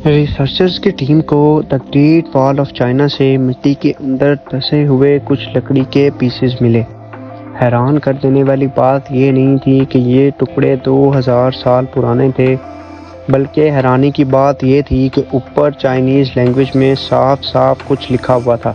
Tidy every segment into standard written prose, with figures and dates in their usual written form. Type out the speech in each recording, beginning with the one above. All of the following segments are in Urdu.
ریسرچرز کی ٹیم کو دی گریٹ وال آف چائنا سے مٹی کے اندر دھسے ہوئے کچھ لکڑی کے پیسز ملے۔ حیران کر دینے والی بات یہ نہیں تھی کہ یہ ٹکڑے 2000 سال پرانے تھے، بلکہ حیرانی کی بات یہ تھی کہ اوپر چائنیز لینگویج میں صاف صاف کچھ لکھا ہوا تھا۔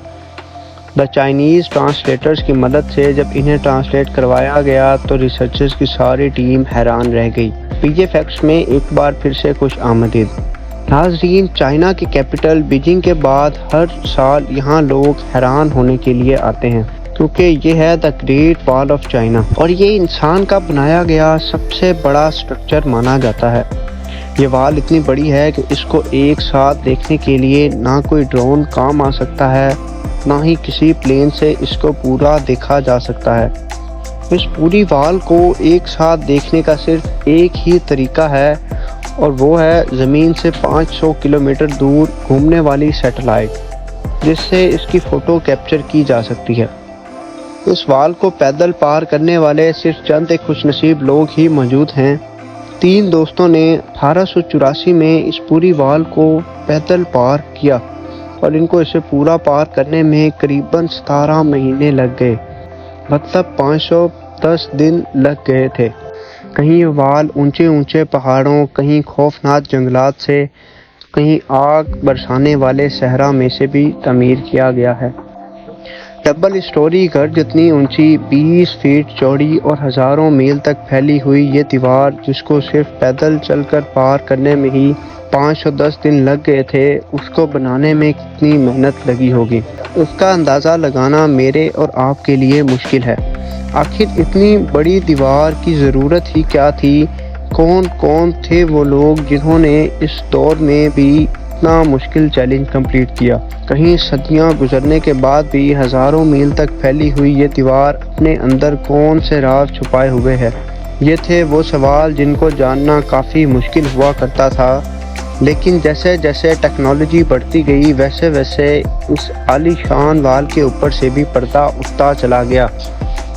دا چائنیز ٹرانسلیٹرز کی مدد سے جب انہیں ٹرانسلیٹ کروایا گیا تو ریسرچرز کی ساری ٹیم حیران رہ گئی۔ PJ فیکٹس میں ایک بار پھر سے خوش آمدید۔ ناظرین، چائنا کی کیپٹل بیجنگ کے بعد ہر سال یہاں لوگ حیران ہونے کے لیے آتے ہیں، کیونکہ یہ ہے دا گریٹ وال آف چائنا اور یہ انسان کا بنایا گیا سب سے بڑا سٹرکچر مانا جاتا ہے۔ یہ وال اتنی بڑی ہے کہ اس کو ایک ساتھ دیکھنے کے لیے نہ کوئی ڈرون کام آ سکتا ہے، نہ ہی کسی پلین سے اس کو پورا دیکھا جا سکتا ہے۔ اس پوری وال کو ایک ساتھ دیکھنے کا صرف ایک ہی طریقہ ہے، اور وہ ہے زمین سے 500 کلومیٹر دور گھومنے والی سیٹلائٹ، جس سے اس کی فوٹو کیپچر کی جا سکتی ہے۔ اس وال کو پیدل پار کرنے والے صرف چند ایک خوش نصیب لوگ ہی موجود ہیں۔ 3 دوستوں نے 1884 میں اس پوری وال کو پیدل پار کیا اور ان کو اسے پورا پار کرنے میں قریباً 17 مہینے لگ گئے، مطلب 510 دن لگ گئے تھے۔ کہیں یہ وال اونچے اونچے پہاڑوں، کہیں خوفناک جنگلات سے، کہیں آگ برسانے والے صحرا میں سے بھی تعمیر کیا گیا ہے۔ ڈبل اسٹوری گھر جتنی اونچی، 20 فٹ چوڑی اور ہزاروں میل تک پھیلی ہوئی یہ دیوار، جس کو صرف پیدل چل کر پار کرنے میں ہی 510 دن لگ گئے تھے، اس کو بنانے میں کتنی محنت لگی ہوگی، اس کا اندازہ لگانا میرے اور آپ کے لیے مشکل ہے۔ آخر اتنی بڑی دیوار کی ضرورت ہی کیا تھی؟ کون کون تھے وہ لوگ جنہوں نے اس دور میں بھی اتنا مشکل چیلنج کمپلیٹ کیا؟ کہیں صدیاں گزرنے کے بعد بھی ہزاروں میل تک پھیلی ہوئی یہ دیوار اپنے اندر کون سے راز چھپائے ہوئے ہے؟ یہ تھے وہ سوال جن کو جاننا کافی مشکل ہوا کرتا تھا، لیکن جیسے جیسے ٹیکنالوجی بڑھتی گئی ویسے ویسے اس عالی شان وال کے اوپر سے بھی پردہ اٹھتا چلا گیا۔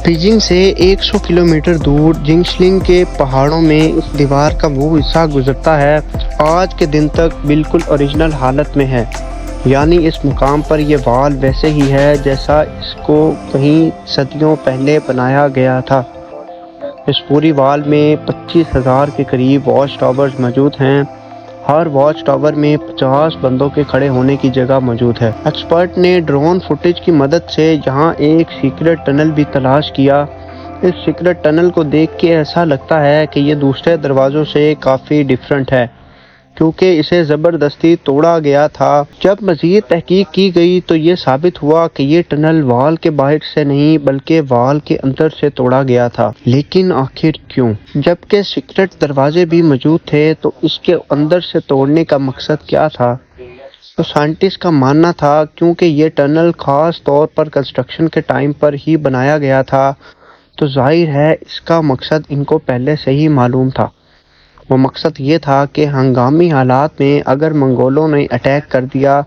بیجنگ سے 100 کلومیٹر دور جنگشلنگ کے پہاڑوں میں اس دیوار کا وہ حصہ گزرتا ہے آج کے دن تک بالکل اوریجنل حالت میں ہے، یعنی اس مقام پر یہ وال ویسے ہی ہے جیسا اس کو کہیں صدیوں پہلے بنایا گیا تھا۔ اس پوری وال میں 25,000 کے قریب واچ ٹاورز موجود ہیں۔ ہر واچ ٹاور میں 50 بندوں کے کھڑے ہونے کی جگہ موجود ہے۔ ایکسپرٹ نے ڈرون فوٹیج کی مدد سے یہاں ایک سیکرٹ ٹنل بھی تلاش کیا۔ اس سیکرٹ ٹنل کو دیکھ کے ایسا لگتا ہے کہ یہ دوسرے دروازوں سے کافی ڈیفرنٹ ہے، کیونکہ اسے زبردستی توڑا گیا تھا۔ جب مزید تحقیق کی گئی تو یہ ثابت ہوا کہ یہ ٹنل وال کے باہر سے نہیں بلکہ وال کے اندر سے توڑا گیا تھا۔ لیکن آخر کیوں؟ جبکہ سیکرٹ دروازے بھی موجود تھے تو اس کے اندر سے توڑنے کا مقصد کیا تھا؟ تو سائنٹسٹ کا ماننا تھا کیونکہ یہ ٹنل خاص طور پر کنسٹرکشن کے ٹائم پر ہی بنایا گیا تھا، تو ظاہر ہے اس کا مقصد ان کو پہلے سے ہی معلوم تھا۔ وہ مقصد یہ تھا کہ ہنگامی حالات میں اگر منگولوں نے اٹیک کر دیا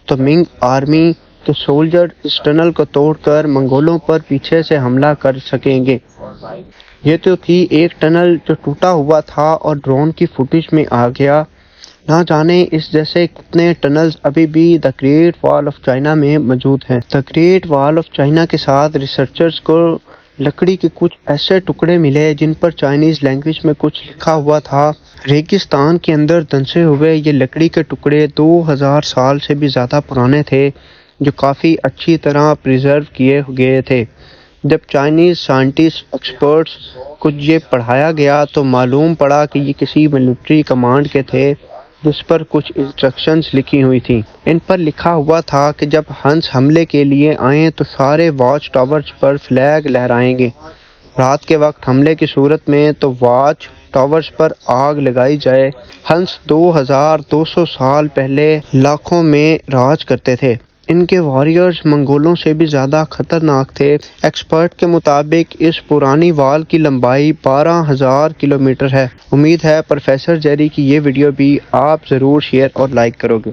تو منگ آرمی کے سولجر اس ٹنل کو توڑ کر منگولوں پر پیچھے سے حملہ کر سکیں گے۔ یہ تو تھی ایک ٹنل جو ٹوٹا ہوا تھا اور ڈرون کی فوٹیج میں آ گیا۔ نہ جانے اس جیسے کتنے ٹنلز ابھی بھی دا گریٹ وال آف چائنا میں موجود ہیں۔ دا گریٹ وال آف چائنا کے ساتھ ریسرچرز کو لکڑی کے کچھ ایسے ٹکڑے ملے جن پر چائنیز لینگویج میں کچھ لکھا ہوا تھا۔ ریگستان کے اندر دھنسے ہوئے یہ لکڑی کے ٹکڑے 2000 سال سے بھی زیادہ پرانے تھے، جو کافی اچھی طرح پریزرو کیے گئے تھے۔ جب چائنیز سائنٹسٹ ایکسپرٹس کو یہ پڑھایا گیا تو معلوم پڑا کہ یہ کسی ملٹری کمانڈ کے تھے، جس پر کچھ انسٹرکشنز لکھی ہوئی تھیں۔ ان پر لکھا ہوا تھا کہ جب ہنس حملے کے لیے آئیں تو سارے واچ ٹاورز پر فلیگ لہرائیں گے۔ رات کے وقت حملے کی صورت میں تو واچ ٹاورز پر آگ لگائی جائے۔ ہنس 2200 سال پہلے لاکھوں میں راج کرتے تھے۔ ان کے واریئرز منگولوں سے بھی زیادہ خطرناک تھے۔ ایکسپرٹ کے مطابق اس پرانی وال کی لمبائی 12,000 کلومیٹر ہے۔ امید ہے پروفیسر جیری کی یہ ویڈیو بھی آپ ضرور شیئر اور لائک کرو گے۔